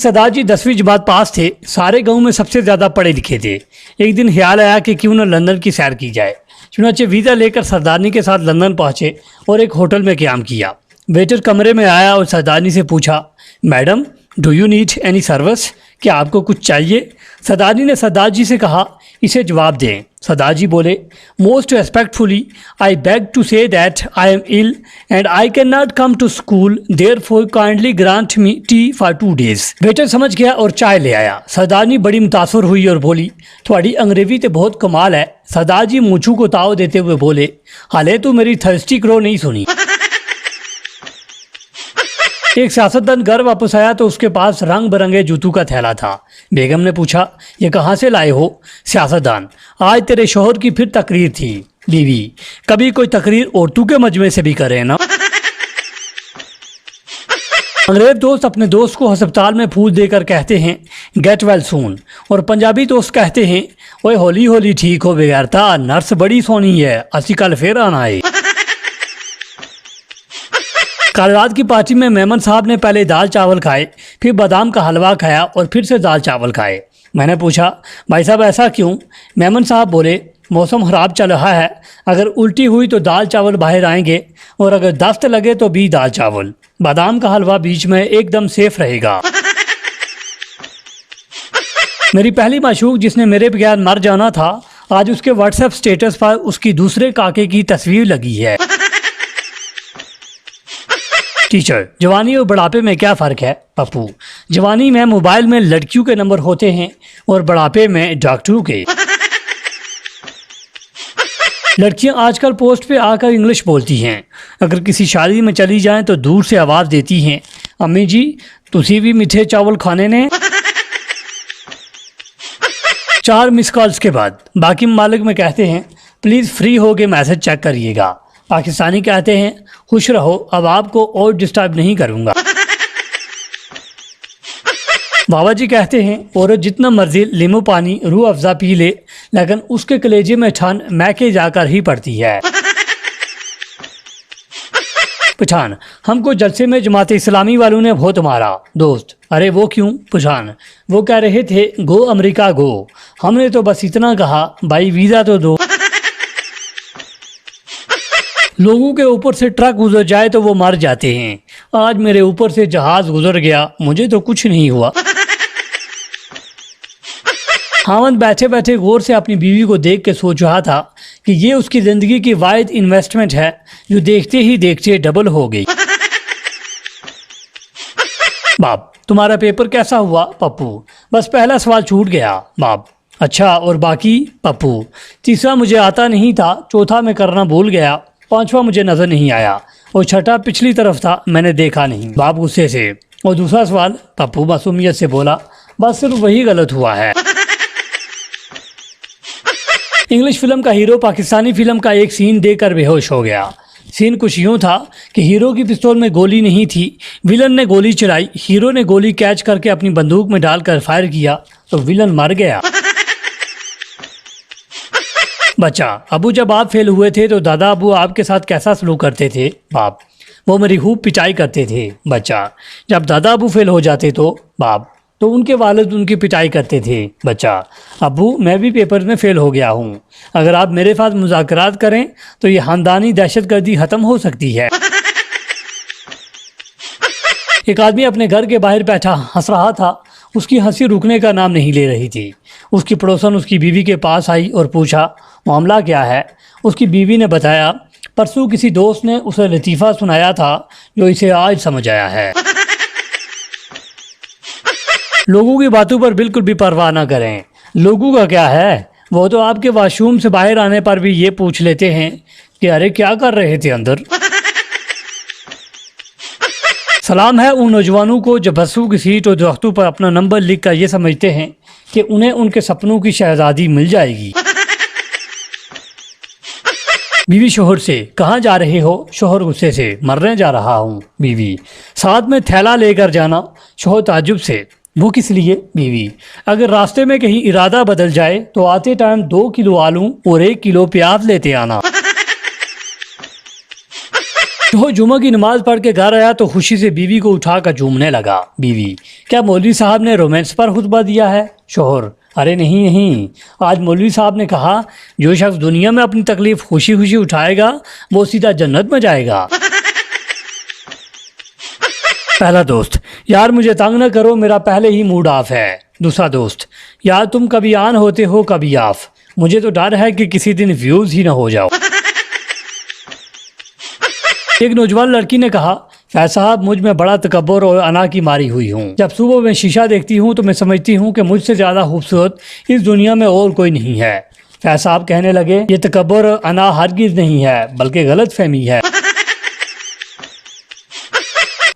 सरदार जी 10वीं जमात पास थे। सारे गांव में सबसे ज़्यादा पढ़े लिखे थे। एक दिन ख्याल आया कि क्यों न लंदन की सैर की जाए। चुनाचे वीज़ा लेकर सरदारनी के साथ लंदन पहुंचे और एक होटल में क़याम किया। वेटर कमरे में आया और सरदारनी से पूछा, madam do you need any service, क्या आपको कुछ चाहिए? सरदारनी ने सरदार जी से कहा, इसे जवाब दें। सरदार जी बोले, most respectfully I beg to say that I am ill and I cannot come to school, therefore kindly grant me tea for 2 days। Waiter समझ गया और चाय ले आया। सरदारनी बड़ी मुतासर हुई और बोली, थोड़ी अंग्रेजी तो बहुत कमाल है। सरदार जी मूंछों को ताव देते हुए बोले, हाले तू मेरी थर्स्टी क्रो नहीं सुनी। एक सियासतदान घर वापस आया तो उसके पास रंग बिरंगे जूतों का थैला था। बेगम ने पूछा, ये कहाँ से लाए हो? सियासतदान, आज तेरे शोहर की फिर तकरीर थी। बीवी, कभी कोई तकरीर औरतों के मजमे से भी करे ना। अंग्रेज दोस्त अपने दोस्त को अस्पताल में फूल देकर कहते हैं, गेट वेल सून, और पंजाबी दोस्त कहते हैं, ओए होली होली ठीक हो बेगैरता, नर्स बड़ी सोनी है, असी कल फिर आना है। कल रात की पार्टी में मेमन साहब ने पहले दाल चावल खाए, फिर बादाम का हलवा खाया और फिर से दाल चावल खाए। मैंने पूछा, भाई साहब ऐसा क्यों? मेमन साहब बोले, मौसम ख़राब चल रहा है, अगर उल्टी हुई तो दाल चावल बाहर आएंगे और अगर दस्त लगे तो भी दाल चावल। बादाम का हलवा बीच में एकदम सेफ रहेगा। मेरी पहली माशूक जिसने मेरे बगैर मर जाना था, आज उसके व्हाट्सएप स्टेटस पर उसकी दूसरे काके की तस्वीर लगी है। टीचर, जवानी और बुढ़ापे में क्या फ़र्क है? पप्पू, जवानी में मोबाइल में लड़कियों के नंबर होते हैं और बुढ़ापे में डॉक्टरों के। लड़कियां आजकल पोस्ट पे आकर इंग्लिश बोलती हैं। अगर किसी शादी में चली जाएं तो दूर से आवाज़ देती हैं, अम्मी जी तुसी भी मीठे चावल खाने ने। 4 मिस कॉल्स के बाद बाकी ममालिक में कहते हैं, प्लीज़ फ्री हो के मैसेज चेक करिएगा। पाकिस्तानी कहते हैं, खुश रहो, अब आपको और डिस्टर्ब नहीं करूँगा। बाबा जी कहते हैं, औरत जितना मर्जी लीमू पानी रूह अफ़ज़ा पी ले, लेकिन उसके कलेजे में ठन मैके जाकर ही पड़ती है। पठान, हमको जलसे में जमात इस्लामी वालों ने बहुत मारा। दोस्त, अरे वो क्यों? पठान, वो कह रहे थे गो अमेरिका गो, हमने तो बस इतना कहा भाई वीज़ा तो दो। लोगों के ऊपर से ट्रक गुजर जाए तो वो मर जाते हैं। आज मेरे ऊपर से जहाज गुजर गया, मुझे तो कुछ नहीं हुआ। हामद बैठे बैठे गौर से अपनी बीवी को देख के सोच रहा था कि ये उसकी ज़िंदगी की वाहिद इन्वेस्टमेंट है जो देखते ही देखते डबल हो गई। बाप, तुम्हारा पेपर कैसा हुआ? पप्पू, बस पहला सवाल छूट गया। बाप, अच्छा और बाकी? पप्पू, तीसरा मुझे आता नहीं था, चौथा मैं करना भूल गया, पांचवा मुझे नजर नहीं आया और छठा पिछली तरफ था, मैंने देखा नहीं। बाप गुस्से से, और दूसरा सवाल? पप्पू मासूमियत से बोला, बस सिर्फ वही गलत हुआ है। इंग्लिश फिल्म का हीरो पाकिस्तानी फिल्म का एक सीन देखकर बेहोश हो गया। सीन कुछ यूँ था कि हीरो की पिस्तौल में गोली नहीं थी, विलन ने गोली चलाई, हीरो ने गोली कैच करके अपनी बंदूक में डालकर फायर किया तो विलन मर गया। बच्चा, अबू जब आप फेल हुए थे तो दादा अबू आपके साथ कैसा सलूक करते थे? बाप, वो मेरी खूब पिटाई करते थे। बच्चा, जब दादा अबू फेल हो जाते तो? बाप, तो उनके वालिद उनकी पिटाई करते थे। बच्चा, अबू मैं भी पेपर में फ़ेल हो गया हूँ, अगर आप मेरे साथ मुज़ाकरात करें तो ये ख़ानदानी दहशतगर्दी ख़त्म हो सकती है। एक आदमी अपने घर के बाहर बैठा हंस रहा था, उसकी हंसी रुकने का नाम नहीं ले रही थी। उसकी पड़ोसन उसकी बीवी के पास आई और पूछा, मामला क्या है? उसकी बीवी ने बताया, परसों किसी दोस्त ने उसे लतीफ़ा सुनाया था जो इसे आज समझ आया है। लोगों की बातों पर बिल्कुल भी परवाह ना करें। लोगों का क्या है, वो तो आपके वॉशरूम से बाहर आने पर भी ये पूछ लेते हैं कि अरे क्या कर रहे थे अंदर। सलाम है उन नौजवानों को जो बसों की सीट और दरख्तों पर अपना नंबर लिख कर ये समझते हैं कि उन्हें उनके सपनों की शहजादी मिल जाएगी। बीवी शोहर से, कहाँ जा रहे हो? शोहर गुस्से से, मरने जा रहा हूँ। बीवी, साथ में थैला लेकर जाना। शोहर ताज्जुब से, वो किस लिए? बीवी, अगर रास्ते में कहीं इरादा बदल जाए तो आते टाइम 2 किलो आलू और 1 किलो प्याज लेते आना। जो जुमा की नमाज पढ़ के घर आया तो खुशी से बीवी को उठाकर झूमने लगा। बीवी, क्या मौलवी साहब ने रोमांस पर खुतबा दिया है? शोहर, अरे नहीं नहीं, आज मौलवी साहब ने कहा जो शख्स दुनिया में अपनी तकलीफ खुशी खुशी उठाएगा वो सीधा जन्नत में जाएगा। पहला दोस्त, यार मुझे तंग न करो, मेरा पहले ही मूड ऑफ है। दूसरा दोस्त, यार तुम कभी ऑन होते हो कभी ऑफ, मुझे तो डर है कि किसी दिन व्यूज ही ना हो जाओ। एक नौजवान लड़की ने कहा, फैज साहब मुझ में बड़ा तकब्बुर और अना की मारी हुई हूँ। जब सुबह मैं शीशा देखती हूँ तो मैं समझती हूँ कि मुझसे ज़्यादा खूबसूरत इस दुनिया में और कोई नहीं है। फैज साहब कहने लगे, ये तकब्बुर और अना हरगिज़ नहीं है बल्कि गलत फहमी है।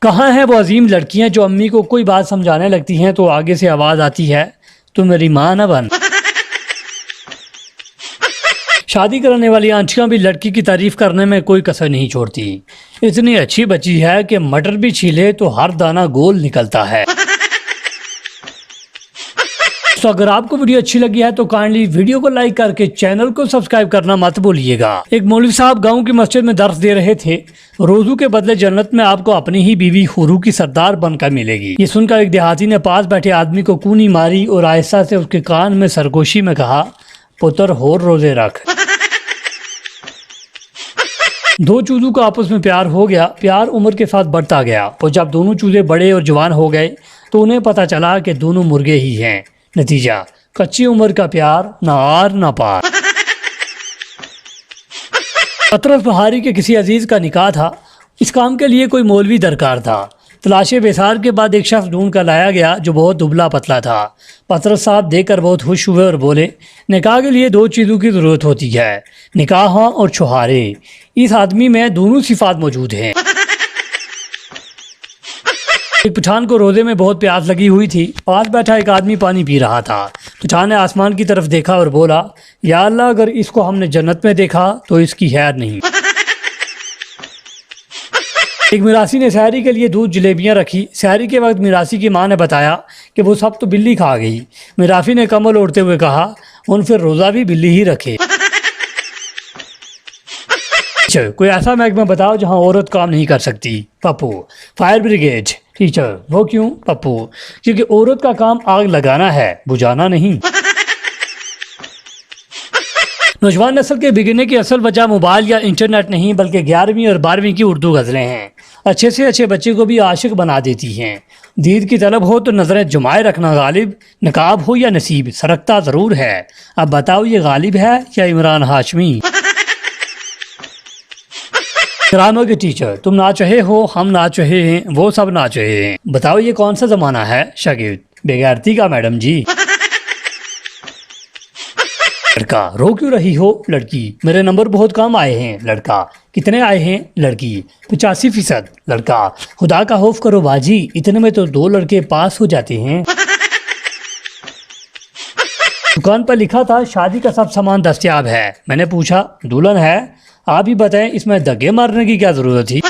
कहाँ हैं वो अजीम लड़कियाँ जो अम्मी को कोई बात समझाने लगती हैं तो आगे से आवाज़ आती है, तू मेरी माँ न बन। शादी कराने वाली आंटियां भी लड़की की तारीफ करने में कोई कसर नहीं छोड़ती। इतनी अच्छी बच्ची है कि मटर भी छीले तो हर दाना गोल निकलता है। तो अगर आपको वीडियो अच्छी लगी है तो काइंडली वीडियो को लाइक करके चैनल को सब्सक्राइब करना मत भूलिएगा। एक मौलवी साहब गांव की मस्जिद में दर्स दे रहे थे, रोजू के बदले जन्नत में आपको अपनी ही बीवी हुरू की सरदार बनकर मिलेगी। ये सुनकर एक देहाती ने पास बैठे आदमी को कूनी मारी और आहिस्ता से उसके कान में सरगोशी में कहा, पुत्र होर रोजे रख। दो चूजों का आपस में प्यार हो गया। प्यार उम्र के साथ बढ़ता गया और जब दोनों चूजे बड़े और जवान हो गए तो उन्हें पता चला कि दोनों मुर्गे ही हैं। नतीजा, कच्ची उम्र का प्यार, ना आर ना पार। पतरस बहारी के किसी अजीज का निकाह था। इस काम के लिए कोई मौलवी दरकार था। तलाशे बेसार के बाद एक शख्स ढूंढ कर लाया गया जो बहुत दुबला पतला था। पतरस साहब देखकर बहुत खुश हुए और बोले, निकाह के लिए दो चीज़ों की ज़रूरत होती है, निकाह और छुहारे। इस आदमी में दोनों सिफात मौजूद हैं। एक पठान को रोजे में बहुत प्यास लगी हुई थी। पास बैठा एक आदमी पानी पी रहा था। पठान ने आसमान की तरफ देखा और बोला, या अल्लाह, अगर इसको हमने जन्नत में देखा तो इसकी खैर नहीं। एक मिरासी ने सहरी के लिए दूध जलेबियां रखी। सहरी के वक्त मिरासी की मां ने बताया कि वो सब तो बिल्ली खा गई। मिरासी ने कमल ओढ़ते हुए कहा, उन फिर रोजा भी बिल्ली ही रखे। कोई ऐसा महकमा बताओ जहां औरत काम नहीं कर सकती। Pappu, fire brigade. टीचर, वो क्यों? पप्पू, क्योंकि औरत का काम आग लगाना है, बुझाना नहीं। नौजवान नस्ल के बिगड़ने की असल वजह मोबाइल या इंटरनेट नहीं बल्कि 11वीं और 12वीं की उर्दू गज़लें हैं। अच्छे से अच्छे बच्चे को भी आशिक बना देती हैं। दीद की तलब हो तो नजरें जुमाए रखना गालिब, नकाब हो या नसीब सरकता ज़रूर है। अब बताओ ये गालिब है या इमरान हाशमी? ड्रामा के टीचर, तुम ना चाहे हो, हम ना चाहे हैं, वो सब ना चाहे हैं। बताओ ये कौन सा जमाना है? शागिर्द, बेगैरती का मैडम जी। लड़का, रो क्यों रही हो? लड़की, मेरे नंबर बहुत कम आए हैं। लड़का, कितने आए हैं? लड़की, 85%। लड़का, खुदा का खौफ करो बाजी, इतने में तो 2 लड़के पास हो जाते हैं। दुकान पर लिखा था शादी का सब सामान दस्तयाब है। मैंने पूछा, दुल्हन है? आप ही बताएं, इसमें धक्के मारने की क्या जरूरत थी?